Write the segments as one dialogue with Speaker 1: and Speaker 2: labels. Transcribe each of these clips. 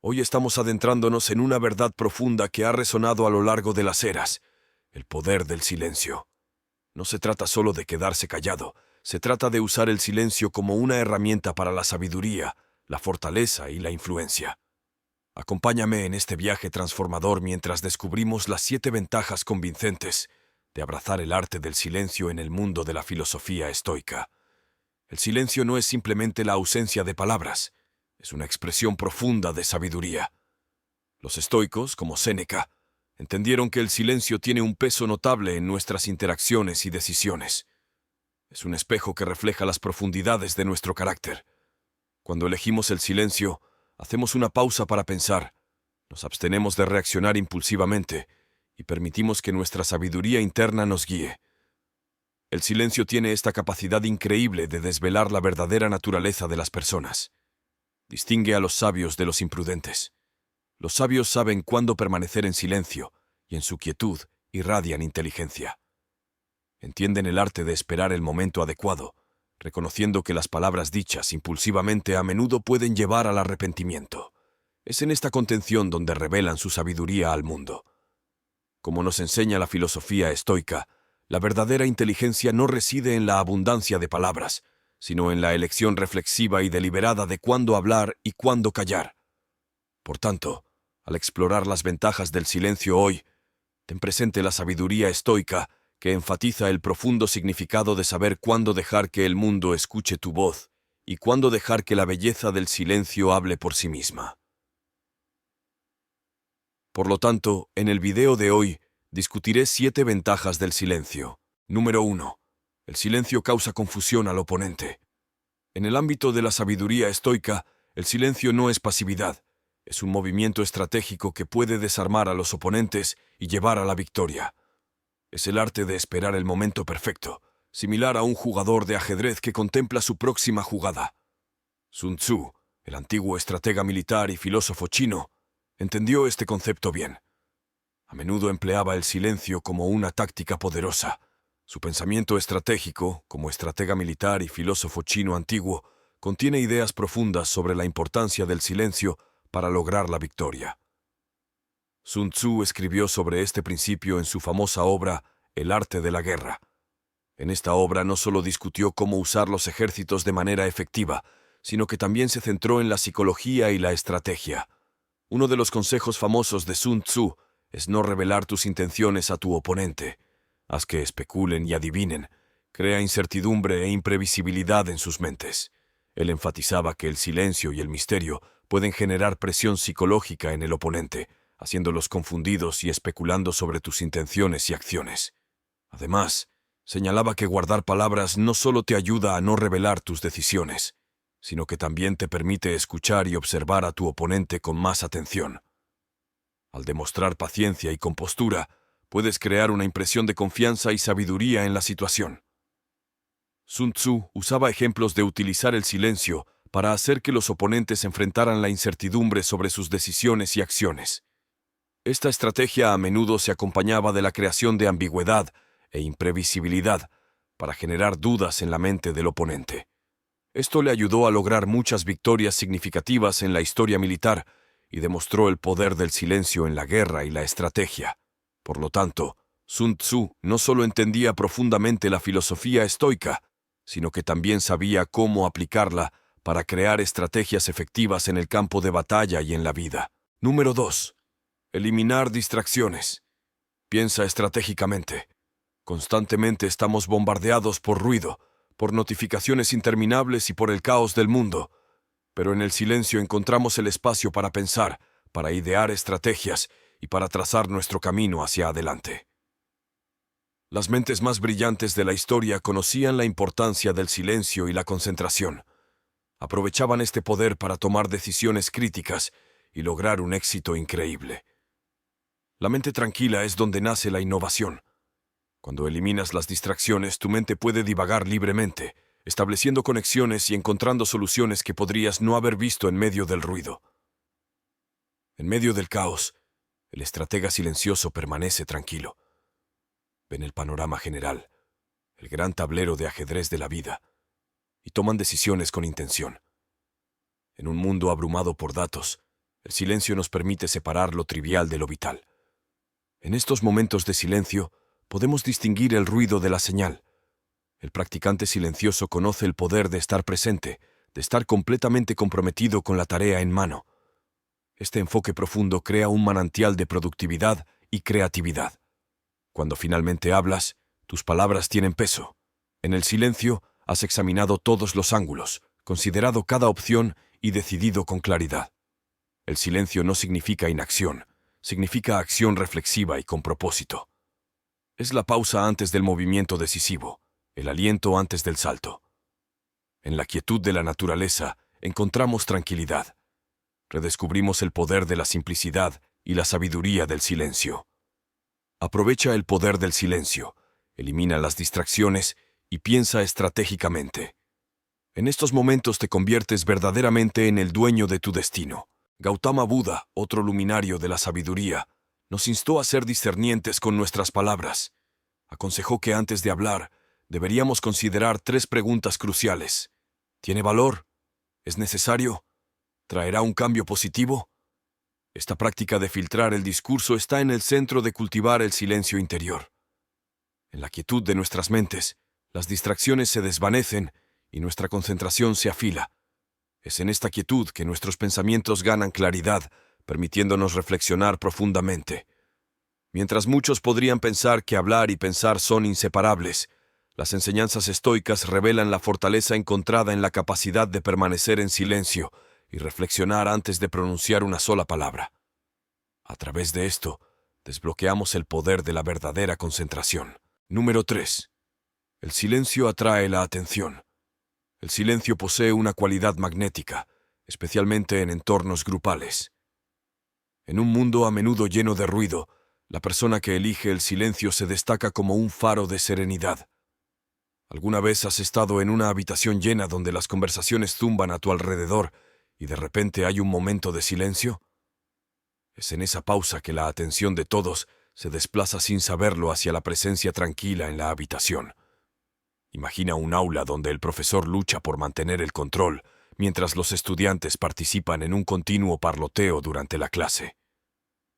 Speaker 1: Hoy estamos adentrándonos en una verdad profunda que ha resonado a lo largo de las eras: el poder del silencio. No se trata solo de quedarse callado, se trata de usar el silencio como una herramienta para la sabiduría, la fortaleza y la influencia. Acompáñame en este viaje transformador mientras descubrimos las 7 ventajas convincentes de abrazar el arte del silencio en el mundo de la filosofía estoica. El silencio no es simplemente la ausencia de palabras, es una expresión profunda de sabiduría. Los estoicos, como Séneca, entendieron que el silencio tiene un peso notable en nuestras interacciones y decisiones. Es un espejo que refleja las profundidades de nuestro carácter. Cuando elegimos el silencio, hacemos una pausa para pensar, nos abstenemos de reaccionar impulsivamente y permitimos que nuestra sabiduría interna nos guíe. El silencio tiene esta capacidad increíble de desvelar la verdadera naturaleza de las personas. Distingue a los sabios de los imprudentes. Los sabios saben cuándo permanecer en silencio y en su quietud irradian inteligencia. Entienden el arte de esperar el momento adecuado, reconociendo que las palabras dichas impulsivamente a menudo pueden llevar al arrepentimiento. Es en esta contención donde revelan su sabiduría al mundo. Como nos enseña la filosofía estoica, la verdadera inteligencia no reside en la abundancia de palabras, sino en la elección reflexiva y deliberada de cuándo hablar y cuándo callar. Por tanto, al explorar las ventajas del silencio hoy, ten presente la sabiduría estoica que enfatiza el profundo significado de saber cuándo dejar que el mundo escuche tu voz y cuándo dejar que la belleza del silencio hable por sí misma. Por lo tanto, en el video de hoy, discutiré 7 ventajas del silencio. Número 1. El silencio causa confusión al oponente. En el ámbito de la sabiduría estoica, el silencio no es pasividad, es un movimiento estratégico que puede desarmar a los oponentes y llevar a la victoria. Es el arte de esperar el momento perfecto, similar a un jugador de ajedrez que contempla su próxima jugada. Sun Tzu, el antiguo estratega militar y filósofo chino, entendió este concepto bien. A menudo empleaba el silencio como una táctica poderosa. Su pensamiento estratégico, como estratega militar y filósofo chino antiguo, contiene ideas profundas sobre la importancia del silencio para lograr la victoria. Sun Tzu escribió sobre este principio en su famosa obra El arte de la guerra. En esta obra no solo discutió cómo usar los ejércitos de manera efectiva, sino que también se centró en la psicología y la estrategia. Uno de los consejos famosos de Sun Tzu es no revelar tus intenciones a tu oponente. Haz que especulen y adivinen. Crea incertidumbre e imprevisibilidad en sus mentes. Él enfatizaba que el silencio y el misterio pueden generar presión psicológica en el oponente, haciéndolos confundidos y especulando sobre tus intenciones y acciones. Además, señalaba que guardar palabras no solo te ayuda a no revelar tus decisiones, sino que también te permite escuchar y observar a tu oponente con más atención. Al demostrar paciencia y compostura, puedes crear una impresión de confianza y sabiduría en la situación. Sun Tzu usaba ejemplos de utilizar el silencio para hacer que los oponentes enfrentaran la incertidumbre sobre sus decisiones y acciones. Esta estrategia a menudo se acompañaba de la creación de ambigüedad e imprevisibilidad para generar dudas en la mente del oponente. Esto le ayudó a lograr muchas victorias significativas en la historia militar y demostró el poder del silencio en la guerra y la estrategia. Por lo tanto, Sun Tzu no solo entendía profundamente la filosofía estoica, sino que también sabía cómo aplicarla para crear estrategias efectivas en el campo de batalla y en la vida. Número 2. Eliminar distracciones. Piensa estratégicamente. Constantemente estamos bombardeados por ruido, por notificaciones interminables y por el caos del mundo. Pero en el silencio encontramos el espacio para pensar, para idear estrategias y para trazar nuestro camino hacia adelante. Las mentes más brillantes de la historia conocían la importancia del silencio y la concentración. Aprovechaban este poder para tomar decisiones críticas y lograr un éxito increíble. La mente tranquila es donde nace la innovación. Cuando eliminas las distracciones, tu mente puede divagar libremente, estableciendo conexiones y encontrando soluciones que podrías no haber visto en medio del ruido. En medio del caos, el estratega silencioso permanece tranquilo. Ven el panorama general, el gran tablero de ajedrez de la vida, y toman decisiones con intención. En un mundo abrumado por datos, El silencio nos permite separar lo trivial de lo vital. En estos momentos de silencio, podemos distinguir el ruido de la señal. El practicante silencioso conoce el poder de estar presente, de estar completamente comprometido con la tarea en mano. Este enfoque profundo crea un manantial de productividad y creatividad. Cuando finalmente hablas, tus palabras tienen peso. En el silencio, has examinado todos los ángulos, considerado cada opción y decidido con claridad. El silencio no significa inacción, significa acción reflexiva y con propósito. Es la pausa antes del movimiento decisivo, el aliento antes del salto. En la quietud de la naturaleza encontramos tranquilidad. Redescubrimos el poder de la simplicidad y la sabiduría del silencio. Aprovecha el poder del silencio, elimina las distracciones y piensa estratégicamente. En estos momentos te conviertes verdaderamente en el dueño de tu destino. Gautama Buda, otro luminario de la sabiduría, nos instó a ser discernientes con nuestras palabras. Aconsejó que antes de hablar, deberíamos considerar 3 preguntas cruciales. ¿Tiene valor? ¿Es necesario? ¿Traerá un cambio positivo? Esta práctica de filtrar el discurso está en el centro de cultivar el silencio interior. En la quietud de nuestras mentes, las distracciones se desvanecen y nuestra concentración se afila. Es en esta quietud que nuestros pensamientos ganan claridad, permitiéndonos reflexionar profundamente. Mientras muchos podrían pensar que hablar y pensar son inseparables, las enseñanzas estoicas revelan la fortaleza encontrada en la capacidad de permanecer en silencio y reflexionar antes de pronunciar una sola palabra. A través de esto, desbloqueamos el poder de la verdadera concentración. Número 3. El silencio atrae la atención. El silencio posee una cualidad magnética, especialmente en entornos grupales. En un mundo a menudo lleno de ruido, la persona que elige el silencio se destaca como un faro de serenidad. ¿Alguna vez has estado en una habitación llena donde las conversaciones zumban a tu alrededor y de repente hay un momento de silencio? Es en esa pausa que la atención de todos se desplaza sin saberlo hacia la presencia tranquila en la habitación. Imagina un aula donde el profesor lucha por mantener el control, mientras los estudiantes participan en un continuo parloteo durante la clase.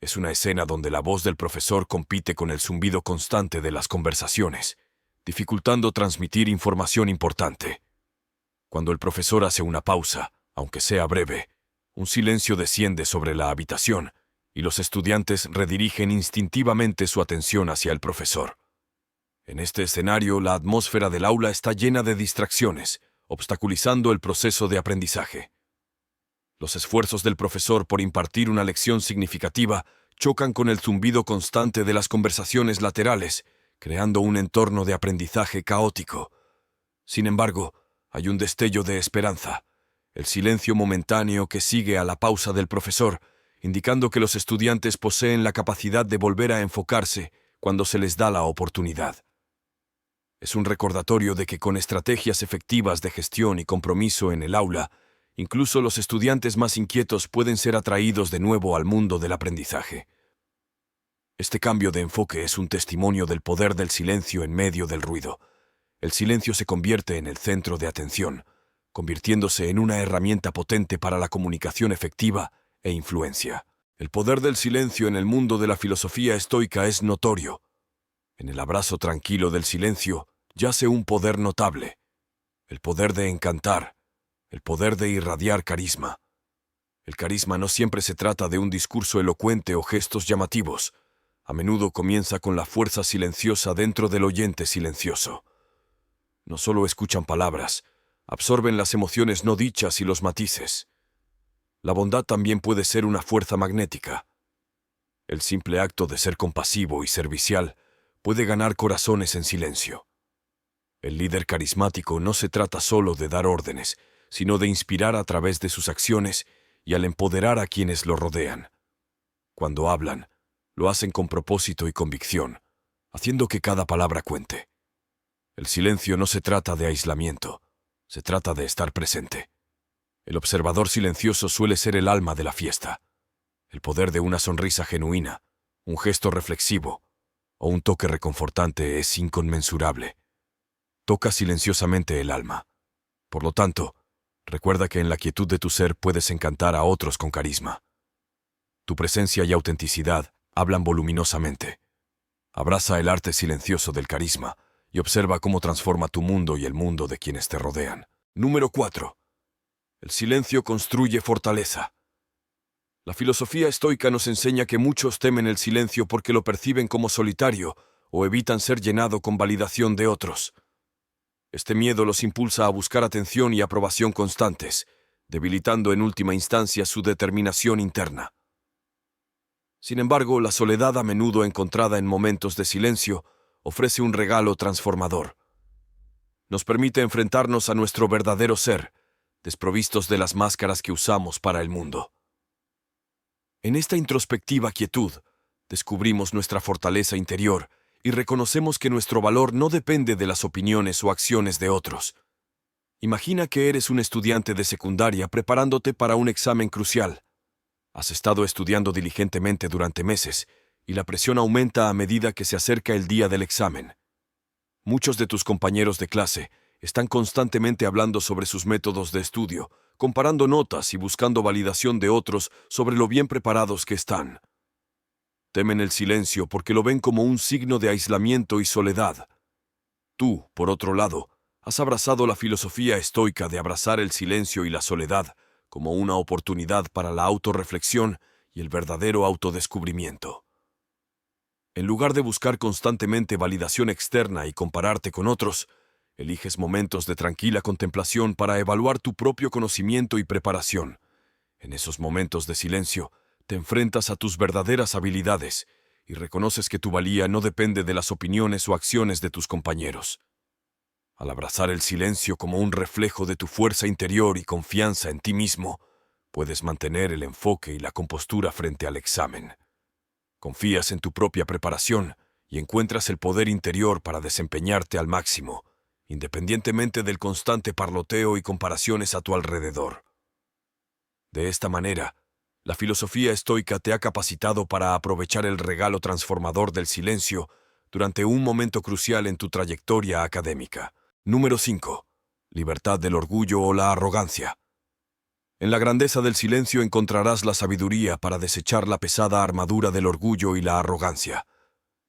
Speaker 1: Es una escena donde la voz del profesor compite con el zumbido constante de las conversaciones, dificultando transmitir información importante. Cuando el profesor hace una pausa, aunque sea breve, un silencio desciende sobre la habitación y los estudiantes redirigen instintivamente su atención hacia el profesor. En este escenario, la atmósfera del aula está llena de distracciones, obstaculizando el proceso de aprendizaje. Los esfuerzos del profesor por impartir una lección significativa chocan con el zumbido constante de las conversaciones laterales, creando un entorno de aprendizaje caótico. Sin embargo, hay un destello de esperanza, el silencio momentáneo que sigue a la pausa del profesor, indicando que los estudiantes poseen la capacidad de volver a enfocarse cuando se les da la oportunidad. Es un recordatorio de que con estrategias efectivas de gestión y compromiso en el aula, incluso los estudiantes más inquietos pueden ser atraídos de nuevo al mundo del aprendizaje. Este cambio de enfoque es un testimonio del poder del silencio en medio del ruido. El silencio se convierte en el centro de atención, convirtiéndose en una herramienta potente para la comunicación efectiva e influencia. El poder del silencio en el mundo de la filosofía estoica es notorio. En el abrazo tranquilo del silencio yace un poder notable, el poder de encantar, el poder de irradiar carisma. El carisma no siempre se trata de un discurso elocuente o gestos llamativos. A menudo comienza con la fuerza silenciosa dentro del oyente silencioso. No solo escuchan palabras, absorben las emociones no dichas y los matices. La bondad también puede ser una fuerza magnética. El simple acto de ser compasivo y servicial puede ganar corazones en silencio. El líder carismático no se trata solo de dar órdenes, sino de inspirar a través de sus acciones y al empoderar a quienes lo rodean. Cuando hablan, lo hacen con propósito y convicción, haciendo que cada palabra cuente. El silencio no se trata de aislamiento, se trata de estar presente. El observador silencioso suele ser el alma de la fiesta. El poder de una sonrisa genuina, un gesto reflexivo o un toque reconfortante es inconmensurable. Toca silenciosamente el alma. Por lo tanto, recuerda que en la quietud de tu ser puedes encantar a otros con carisma. Tu presencia y autenticidad hablan voluminosamente. Abraza el arte silencioso del carisma y observa cómo transforma tu mundo y el mundo de quienes te rodean. Número 4. El silencio construye fortaleza. La filosofía estoica nos enseña que muchos temen el silencio porque lo perciben como solitario o evitan ser llenado con validación de otros. Este miedo los impulsa a buscar atención y aprobación constantes, debilitando en última instancia su determinación interna. Sin embargo, la soledad, a menudo encontrada en momentos de silencio, ofrece un regalo transformador. Nos permite enfrentarnos a nuestro verdadero ser, desprovistos de las máscaras que usamos para el mundo. En esta introspectiva quietud, descubrimos nuestra fortaleza interior y reconocemos que nuestro valor no depende de las opiniones o acciones de otros. Imagina que eres un estudiante de secundaria preparándote para un examen crucial. Has estado estudiando diligentemente durante meses y la presión aumenta a medida que se acerca el día del examen. Muchos de tus compañeros de clase están constantemente hablando sobre sus métodos de estudio, comparando notas y buscando validación de otros sobre lo bien preparados que están. Temen el silencio porque lo ven como un signo de aislamiento y soledad. Tú, por otro lado, has abrazado la filosofía estoica de abrazar el silencio y la soledad como una oportunidad para la autorreflexión y el verdadero autodescubrimiento. En lugar de buscar constantemente validación externa y compararte con otros, eliges momentos de tranquila contemplación para evaluar tu propio conocimiento y preparación. En esos momentos de silencio, te enfrentas a tus verdaderas habilidades y reconoces que tu valía no depende de las opiniones o acciones de tus compañeros. Al abrazar el silencio como un reflejo de tu fuerza interior y confianza en ti mismo, puedes mantener el enfoque y la compostura frente al examen. Confías en tu propia preparación y encuentras el poder interior para desempeñarte al máximo, independientemente del constante parloteo y comparaciones a tu alrededor. De esta manera, la filosofía estoica te ha capacitado para aprovechar el regalo transformador del silencio durante un momento crucial en tu trayectoria académica. Número 5. Libertad del orgullo o la arrogancia. En la grandeza del silencio encontrarás la sabiduría para desechar la pesada armadura del orgullo y la arrogancia.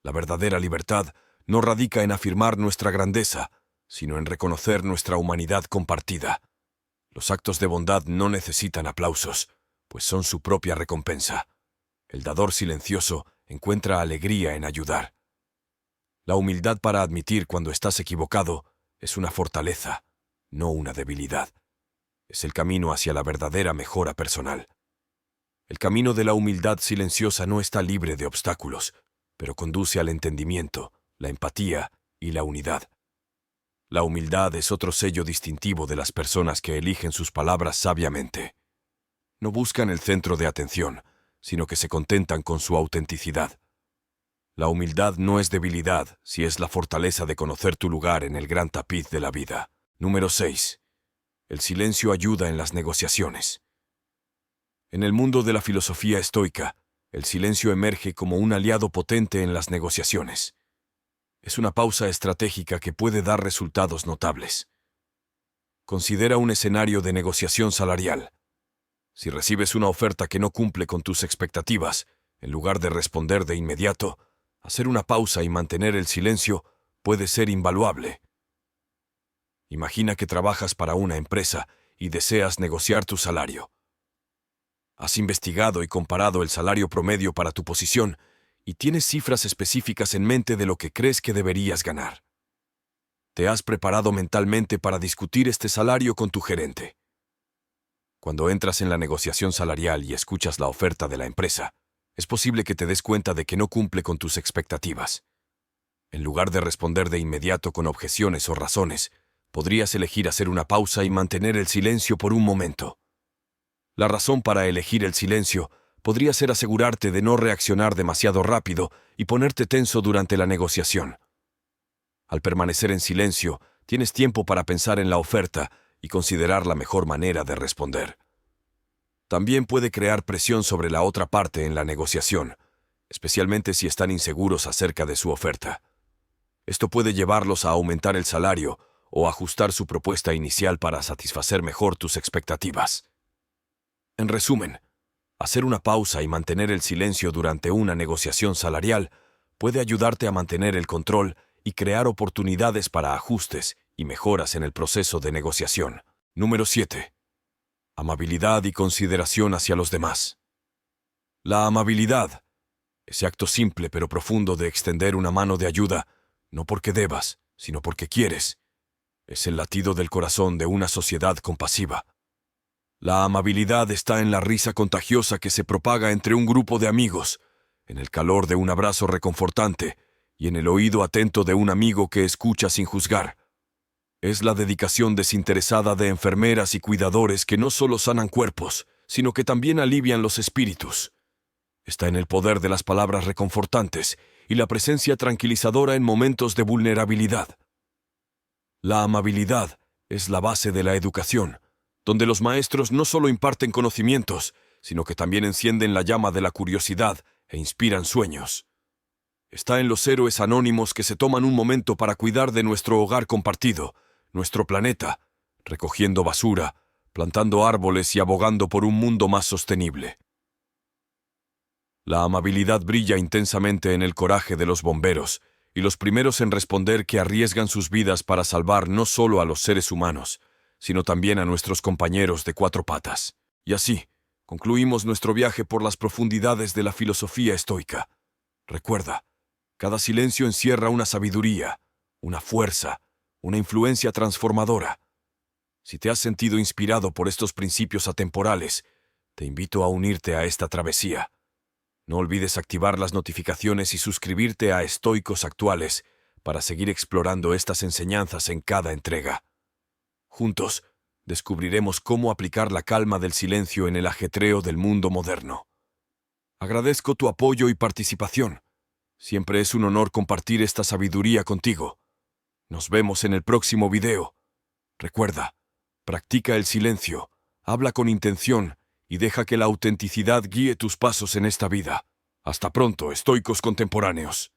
Speaker 1: La verdadera libertad no radica en afirmar nuestra grandeza, sino en reconocer nuestra humanidad compartida. Los actos de bondad no necesitan aplausos, pues son su propia recompensa. El dador silencioso encuentra alegría en ayudar. La humildad para admitir cuando estás equivocado es una fortaleza, no una debilidad. Es el camino hacia la verdadera mejora personal. El camino de la humildad silenciosa no está libre de obstáculos, pero conduce al entendimiento, la empatía y la unidad. La humildad es otro sello distintivo de las personas que eligen sus palabras sabiamente. No buscan el centro de atención, sino que se contentan con su autenticidad. La humildad no es debilidad si es la fortaleza de conocer tu lugar en el gran tapiz de la vida. Número 6. El silencio ayuda en las negociaciones. En el mundo de la filosofía estoica, el silencio emerge como un aliado potente en las negociaciones. Es una pausa estratégica que puede dar resultados notables. Considera un escenario de negociación salarial. Si recibes una oferta que no cumple con tus expectativas, en lugar de responder de inmediato, hacer una pausa y mantener el silencio puede ser invaluable. Imagina que trabajas para una empresa y deseas negociar tu salario. Has investigado y comparado el salario promedio para tu posición y tienes cifras específicas en mente de lo que crees que deberías ganar. Te has preparado mentalmente para discutir este salario con tu gerente. Cuando entras en la negociación salarial y escuchas la oferta de la empresa, es posible que te des cuenta de que no cumple con tus expectativas. En lugar de responder de inmediato con objeciones o razones, podrías elegir hacer una pausa y mantener el silencio por un momento. La razón para elegir el silencio podría ser asegurarte de no reaccionar demasiado rápido y ponerte tenso durante la negociación. Al permanecer en silencio, tienes tiempo para pensar en la oferta y considerar la mejor manera de responder. También puede crear presión sobre la otra parte en la negociación, especialmente si están inseguros acerca de su oferta. Esto puede llevarlos a aumentar el salario o ajustar su propuesta inicial para satisfacer mejor tus expectativas. En resumen, Hacer una pausa y mantener el silencio durante una negociación salarial puede ayudarte a mantener el control y crear oportunidades para ajustes y mejoras en el proceso de negociación. Número 7. Amabilidad y consideración hacia los demás. La amabilidad, ese acto simple pero profundo de extender una mano de ayuda, no porque debas, sino porque quieres, es el latido del corazón de una sociedad compasiva. La amabilidad está en la risa contagiosa que se propaga entre un grupo de amigos, en el calor de un abrazo reconfortante y en el oído atento de un amigo que escucha sin juzgar. Es la dedicación desinteresada de enfermeras y cuidadores que no solo sanan cuerpos, sino que también alivian los espíritus. Está en el poder de las palabras reconfortantes y la presencia tranquilizadora en momentos de vulnerabilidad. La amabilidad es la base de la educación, donde los maestros no solo imparten conocimientos, sino que también encienden la llama de la curiosidad e inspiran sueños. Está en los héroes anónimos que se toman un momento para cuidar de nuestro hogar compartido, nuestro planeta, recogiendo basura, plantando árboles y abogando por un mundo más sostenible. La amabilidad brilla intensamente en el coraje de los bomberos y los primeros en responder que arriesgan sus vidas para salvar no solo a los seres humanos, sino también a nuestros compañeros de cuatro patas. Y así, concluimos nuestro viaje por las profundidades de la filosofía estoica. Recuerda, cada silencio encierra una sabiduría, una fuerza, una influencia transformadora. Si te has sentido inspirado por estos principios atemporales, te invito a unirte a esta travesía. No olvides activar las notificaciones y suscribirte a Estoicos Actuales para seguir explorando estas enseñanzas en cada entrega. Juntos, descubriremos cómo aplicar la calma del silencio en el ajetreo del mundo moderno. Agradezco tu apoyo y participación. Siempre es un honor compartir esta sabiduría contigo. Nos vemos en el próximo video. Recuerda, practica el silencio, habla con intención y deja que la autenticidad guíe tus pasos en esta vida. Hasta pronto, estoicos contemporáneos.